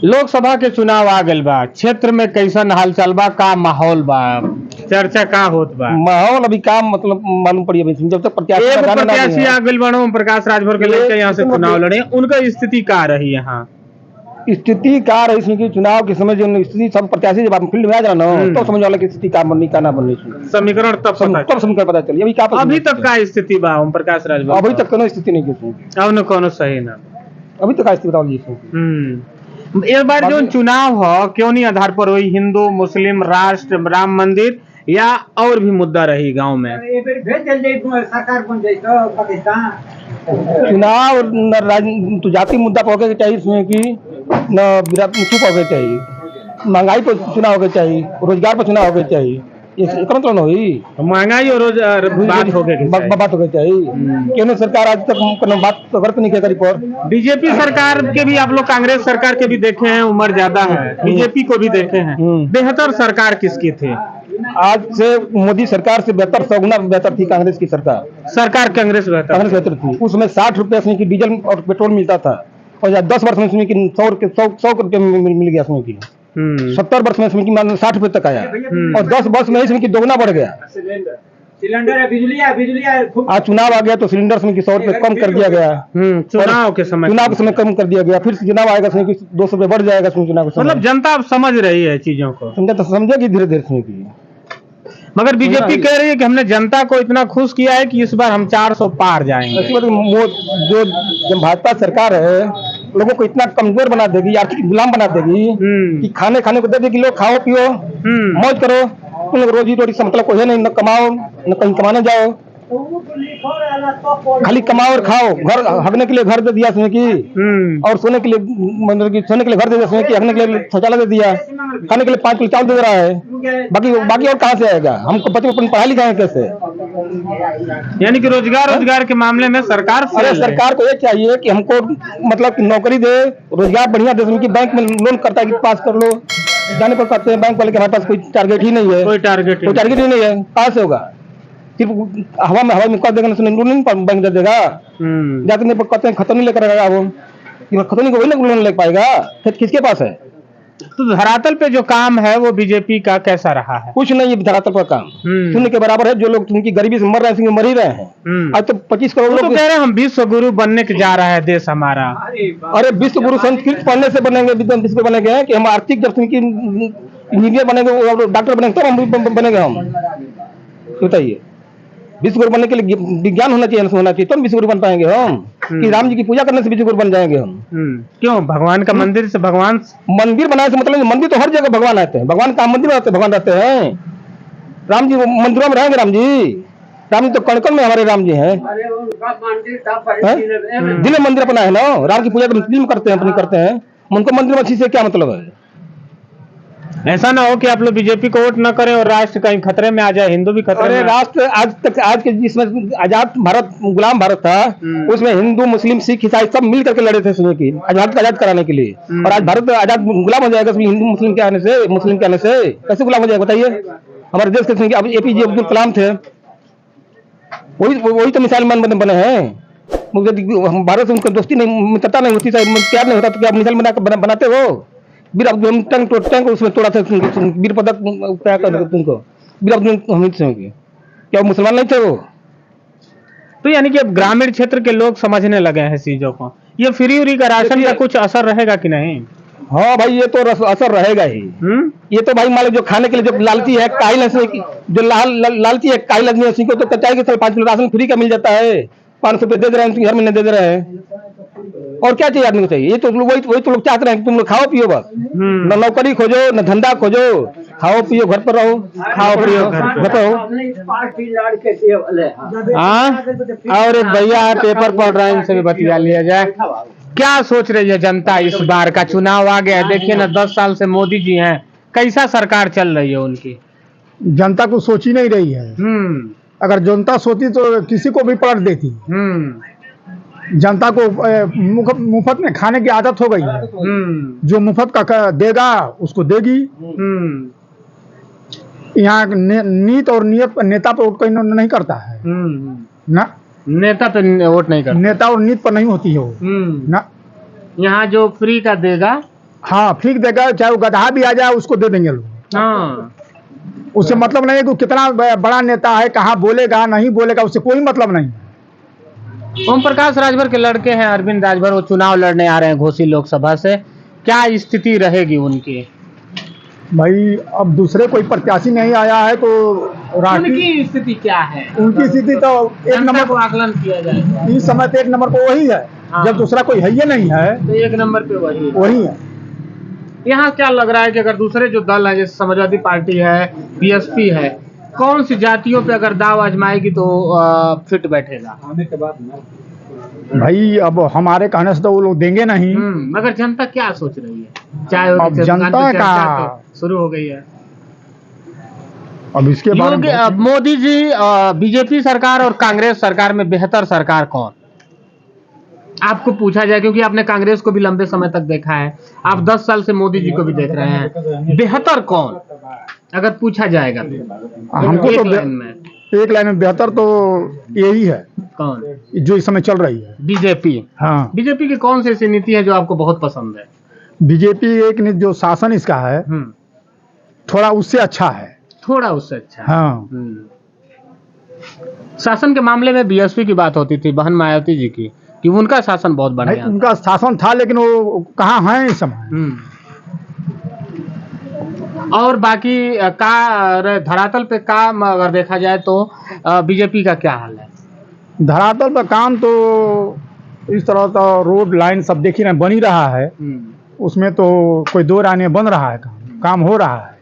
लोकसभा के चुनाव आ गइल बा, क्षेत्र में कैसन हालचाल बा, का माहौल बा, चर्चा का होत बा? माहौल अभी काम मतलब मालूम पड़ी अभी जब तक प्रत्याशी एक लगाना ना प्रत्याशी है। आ गइल बाड़ो, ओम प्रकाश राजभर के लेके यहाँ से चुनाव लड़े, उनका स्थिति का रही यहाँ? स्थिति का रही इसमें कि चुनाव के समय जो स्थिति सब प्रत्याशी जब आप फील्ड में आ जाना तो समझ वाला की स्थिति का बननी का ना बननी समीकरण तब समीकरण पता चलिए। अभी क्या अभी तक का स्थिति बा ओम प्रकाश राजभर? अभी तक कोनो स्थिति नहीं की, अब न कोनो सही ना, अभी तक स्थिति बताओ जी। इस बार जो चुनाव हो क्यों नहीं आधार पर हुई, हिंदू मुस्लिम राष्ट्र राम मंदिर या और भी मुद्दा रही गांव में? चुनाव न तो जाति मुद्दा पर होके चाहिए इसमें कि न विरासत पर होके चाहिए, महंगाई पर चुनाव होके चाहिए, रोजगार पर चुनाव होके चाहिए। ये मतलब न हुई महंगाई और बात हो गई, बात हो गई चाहिए। केंद्र सरकार आज तक बात तो करते नहीं करी पर। बीजेपी सरकार के भी आप लोग कांग्रेस सरकार के भी देखे हैं, उम्र ज्यादा है, बीजेपी को भी देखे हैं, बेहतर सरकार किसकी थी? आज से मोदी सरकार से बेहतर 100 गुना बेहतर थी कांग्रेस की सरकार। कांग्रेस बेहतर थी। उसमें 60 रुपए की डीजल और पेट्रोल मिलता था और 10 वर्ष में इसमें 100 रुपये मिल गया इसमें की। 70 वर्ष में इसमें की 60 रुपए तक आया और 10 वर्ष में इसमें की दोगुना बढ़ गया। सिलेंडर है, बिजली है आज चुनाव आ गया तो सिलेंडर में 100 रुपए कम कर दिया गया। चुनाव के समय कम कर दिया गया, फिर चुनाव आएगा उसमें 200 रुपए बढ़ जाएगा चुनाव के। मतलब जनता अब समझ रही है चीजों को, समझेगी धीरे धीरे इसमें की। मगर बीजेपी कह रही है कि हमने जनता को इतना खुश किया है कि इस बार हम 400 पार जाएंगे। जो भाजपा सरकार है लोगों को इतना कमजोर बना देगी, आर्थिक गुलाम बना देगी कि खाने को दे देगी, लोग खाओ पियो मौज करो, तुम लोग रोजी रोटी से मतलब कोई है नहीं, न कमाओ न कहीं कमाने जाओ, खाली कमाओ और खाओ। घर हगने के लिए घर दे दिया उसने की, और सोने के लिए मतलब कि सोने के लिए घर दे दिया उसने की, हगने के लिए शौचालय दे दिया, खाने के लिए 5 किलो चावल दे रहा है। बाकी और कहाँ से आएगा? हमको बच्चों को पढ़ाई लिखाएंगे कैसे? यानी कि रोजगार के मामले में सरकार को ये चाहिए कि हमको मतलब नौकरी दे, रोजगार बढ़िया दे, उसमें बैंक में लोन करता है कि पास कर लो, जाने पर कहते हैं बैंक वाले के हमारे पास कोई टारगेट ही नहीं है, कोई टारगेट ही नहीं है, पास होगा सिर्फ हवा में कर देगा, लोन बैंक दे देगा। जाते नहीं कहते हैं खतौनी लेकर आएगा, वो खतौनी को वही लोन ले पाएगा, किसके पास है? तो धरातल पे जो काम है वो बीजेपी का कैसा रहा है? कुछ नहीं है धरातल पर काम, शून्य के बराबर है। जो लोग उनकी गरीबी से मर रहे हैं मर ही रहे हैं। आज तो 25 करोड़ लोग कह रहे हैं हम विश्व गुरु बनने के जा रहा है देश हमारा। अरे विश्व गुरु संस्कृत पढ़ने से बनेंगे, विश्व बनेंगे हैं कि हम आर्थिक जब इंजीनियर बनेंगे, डॉक्टर बनेंगे तब हम बनेंगे। हम बताइए, विश्व गुरु बनने के लिए विज्ञान होना चाहिए तो विश्व गुरु बन पाएंगे हम, कि राम जी की पूजा करने से विश्व गुरु बन जाएंगे हम? क्यों? भगवान का मंदिर से मंदिर बनाने से मतलब मंदिर तो हर जगह भगवान आते हैं, भगवान का मंदिर में भगवान रहते हैं। राम जी मंदिरों में रहेंगे, राम जी तो कण में हमारे राम जी हैं। दिल में मंदिर अपना है ना, राम की पूजा तो दिल में करते हैं, अपनी करते हैं, उनको मंदिर में अच्छी से क्या मतलब है? ऐसा ना हो कि आप लोग बीजेपी को वोट न करें और राष्ट्र कहीं खतरे में आ जाए, हिंदू भी खतरे में। राष्ट्र आज के जिसमें आजाद भारत गुलाम भारत था, उसमें हिंदू मुस्लिम सिख ईसाई सब मिल करके लड़े थे की आजाद कराने के लिए, और आज भारत आजाद गुलाम हो जाएगा हिंदू मुस्लिम के आने से? कैसे गुलाम हो जाएगा बताइए? हमारे देश के अब APJ अब्दुल कलाम थे, वही तो मिसाइल मैन बने हैं। भारत से उनकी दोस्ती नहीं, मित्रता नहीं होती, प्यार नहीं होता तो क्या मिसाइल बनाते हो? वीर अब्दुल टैंक उसमें तोड़ा था, वीर पदक क्या कर तुमको वीर अब्दुल हमीद सिंह की, क्या वो मुसलमान नहीं थे वो? तो यानी कि अब ग्रामीण क्षेत्र के लोग समझने लगे हैं चीजों को। ये फ्री का राशन का कुछ असर रहेगा कि नहीं? हाँ भाई, ये तो असर रहेगा ही। ये तो भाई मान लो जो खाने के लिए जो लालची है काइल, जो लालची है काइल आदमी, उसी को तो कचाई के 5 किलो राशन फ्री का मिल जाता है, 500 रुपये दे रहे हैं, हर महीने दे रहे हैं। और क्या चाहिए आदमी को? चाहिए ये तो वही तो लोग चाहते हैं कि तुम लोग खाओ पियो बस, न नौकरी खोजो न धंधा खोजो, खाओ पियो घर पर रहो, खाओ पियो घर पर रहो। और एक भैया पेपर पढ़ रहे हैं, इनसे भी बतिया लिया जाए। क्या सोच रही है जनता? इस बार का चुनाव आ गया, देखिए ना 10 साल से मोदी जी हैं, कैसा सरकार चल रही है उनकी? जनता को सोच ही नहीं रही है। अगर जनता सोची तो किसी को भी पलट देती। जनता को मुफ्त में खाने की आदत हो गई है, जो मुफ्त का देगा उसको देगी। यहाँ नीत और नेता पर वोट कहीं नहीं करता है ना, नेता पे वोट नहीं करता, नेता और नीत पर नहीं होती है वो ना। यहाँ जो फ्री का देगा हाँ फीक देगा, चाहे वो गधा भी आ जाए उसको दे देंगे लोग। हाँ। उससे मतलब नहीं है कि वो कितना बड़ा नेता है, कहाँ बोलेगा नहीं बोलेगा, उससे कोई मतलब नहीं। ओम प्रकाश राजभर के लड़के हैं अरविंद राजभर, वो चुनाव लड़ने आ रहे हैं घोसी लोकसभा से, क्या स्थिति रहेगी उनकी? भाई अब दूसरे कोई प्रत्याशी नहीं आया है तो उनकी स्थिति क्या है? उनकी स्थिति तो एक जनता नंबर को आकलन किया जाए इस समय तो एक नंबर पर वही है। हाँ। जब दूसरा कोई है ही नहीं है तो एक नंबर पे वही है। यहाँ क्या लग रहा है कि अगर दूसरे जो दल है जैसे समाजवादी पार्टी है, बीएसपी है, कौन सी जातियों पे अगर दाव आजमाएगी तो फिट बैठेगा? भाई अब हमारे कहने से तो वो लोग देंगे नहीं। मगर जनता क्या सोच रही है? चाहे अब जनता का शुरू हो गई है। अब इसके बारे में अब मोदी जी, बीजेपी सरकार और कांग्रेस सरकार में बेहतर सरकार कौन? आपको पूछा जाए, क्योंकि आपने कांग्रेस को भी लंबे समय तक देखा है, आप 10 साल से मोदी जी को भी देख रहे हैं, बेहतर कौन अगर पूछा जाएगा तो? हमको एक तो लाइन में एक लाइन में बेहतर तो यही है कौन? जो इस समय चल रही है बीजेपी। हाँ बीजेपी की कौन सी ऐसी नीति है जो आपको बहुत पसंद है? बीजेपी एक ने जो शासन इसका है थोड़ा उससे अच्छा है। थोड़ा उससे अच्छा है। हाँ शासन के मामले में बीएसपी की बात होती थी बहन मायावती जी की, कि उनका शासन बहुत बढ़िया था। उनका शासन था लेकिन वो कहाँ है इस समय। और बाकी का धरातल पे काम अगर देखा जाए तो बीजेपी का क्या हाल है? धरातल पर काम तो इस तरह का रोड लाइन सब देख ही रहे बन ही रहा है। उसमें तो कोई दो राय बन रहा है, काम हो रहा है,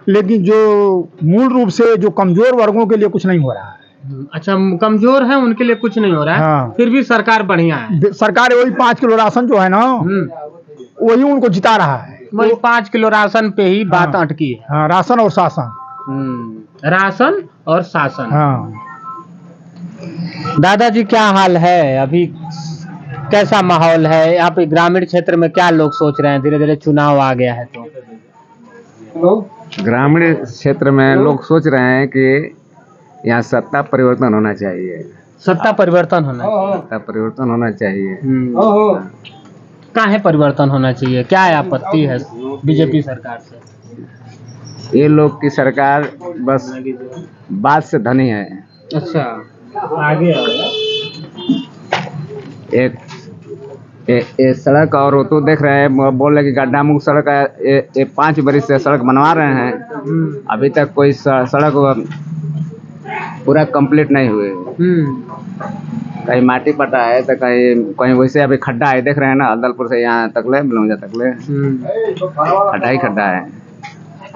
लेकिन जो मूल रूप से जो कमजोर वर्गों के लिए कुछ नहीं हो रहा है। अच्छा, कमजोर है उनके लिए कुछ नहीं हो रहा है। हाँ। फिर भी सरकार बढ़िया है। सरकार वही 5 किलो राशन जो है ना वही उनको जिता रहा है। वही 5 किलो राशन पे ही बात अटकी है। हाँ, राशन और शासन। राशन और शासन। हाँ। दादाजी क्या हाल है अभी, कैसा माहौल है यहाँ पे ग्रामीण क्षेत्र में? क्या लोग सोच रहे हैं, धीरे धीरे चुनाव आ गया है तो? ग्रामीण क्षेत्र में लोग सोच रहे हैं कि यहाँ सत्ता परिवर्तन होना चाहिए। सत्ता परिवर्तन होना चाहिए। सत्ता परिवर्तन होना चाहिए। काहे परिवर्तन होना चाहिए? क्या आपत्ति है बीजेपी सरकार से? ये लोग की सरकार बस बात से धनी है। अच्छा, आगे एक सड़क और वो तो देख रहे हैं, बोल रहे कि गड्ढा मुक्त सड़क है, ये 5 बरस से सड़क बनवा रहे हैं, अभी तक कोई सड़क पूरा कंप्लीट नहीं हुए। कहीं माटी पटा है तो कहीं वैसे अभी खड्डा है, देख रहे हैं ना, अदलपुर से यहाँ तकले बिलौजा तकले खड्डा ही खड्डा है।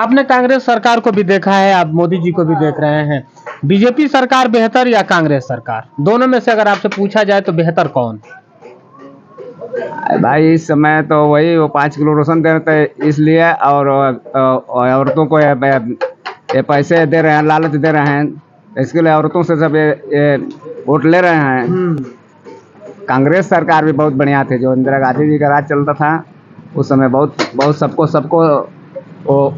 आपने कांग्रेस सरकार को भी देखा है, आप मोदी जी को भी देख रहे हैं, बीजेपी सरकार बेहतर या कांग्रेस सरकार? दोनों में से अगर आपसे पूछा जाए तो बेहतर कौन? भाई इस समय तो वही वो 5 किलो राशन दे रहे थे इसलिए, और औरतों को ये पैसे दे रहे हैं, लालच दे रहे हैं, इसके लिए औरतों से सब ये वोट ले रहे हैं। कांग्रेस सरकार भी बहुत बढ़िया थी, जो इंदिरा गांधी जी का राज चलता था उस समय बहुत सबको वो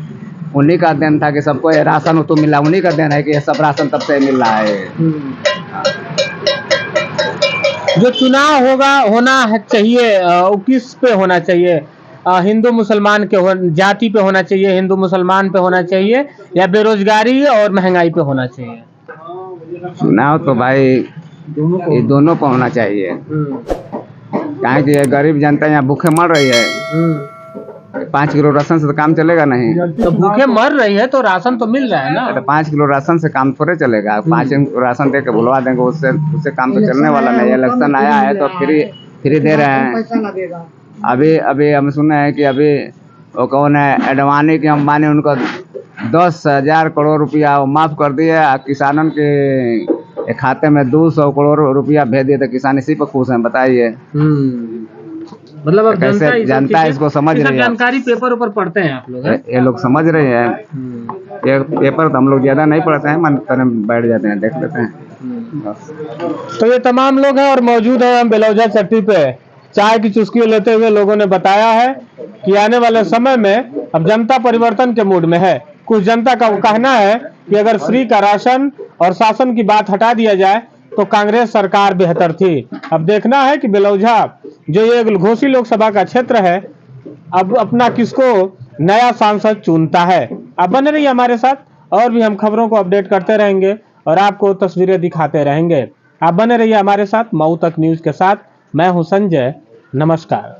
उन्हीं का देन था कि सबको ये राशन तो मिला, उन्हीं का देन है कि ये सब राशन तब से मिल रहा है। जो चुनाव होना चाहिए वो किस पे होना चाहिए? हिंदू मुसलमान के जाति पे होना चाहिए, हिंदू मुसलमान पे होना चाहिए, या बेरोजगारी और महंगाई पे होना चाहिए? चुनाव तो भाई ये दोनों पे होना चाहिए, क्या कि ये गरीब जनता यहाँ भूखे मर रही है। 5 किलो राशन से तो काम चलेगा नहीं। तो भूखे मर रही है तो राशन तो मिल रहा है ना। तो 5 किलो राशन से काम थोड़े चलेगा। 5 राशन दे के भुलवा देंगे, उससे काम तो चलने वाला नहीं। इलेक्शन आया है तो फ्री दे रहे हैं। अभी हम सुने हैं कि अभी वो कौन है, अडवाणी की अंबानी, उनको 10,000 करोड़ रुपया माफ कर दिए, किसानों के खाते में 200 करोड़ रुपया भेज दिए, तो किसान इसी पर खुश हैं। बताइए मतलब अब कैसे जनता इसको समझ रही है। जानकारी पेपर ऊपर पढ़ते हैं आप लोग? ये लोग समझ रहे हैं। ये पेपर तो हम लोग ज्यादा नहीं पढ़ते हैं, मन करने बैठ जाते हैं, देख लेते हैं। तो ये तमाम लोग हैं और मौजूद है हम बेलौजा चट्टी पे चाय की चुस्की लेते हुए। लोगों ने बताया है कि आने वाले समय में अब जनता परिवर्तन के मूड में है। कुछ जनता का कहना है कि अगर फ्री का राशन और शासन की बात हटा दिया जाए तो कांग्रेस सरकार बेहतर थी। अब देखना है कि बेलौजा जो ये घोसी लोकसभा का क्षेत्र है अब अपना किसको नया सांसद चुनता है। आप बने रहिए हमारे साथ, और भी हम खबरों को अपडेट करते रहेंगे और आपको तस्वीरें दिखाते रहेंगे। आप बने रहिए हमारे साथ मऊ तक न्यूज के साथ। मैं हूं संजय, नमस्कार।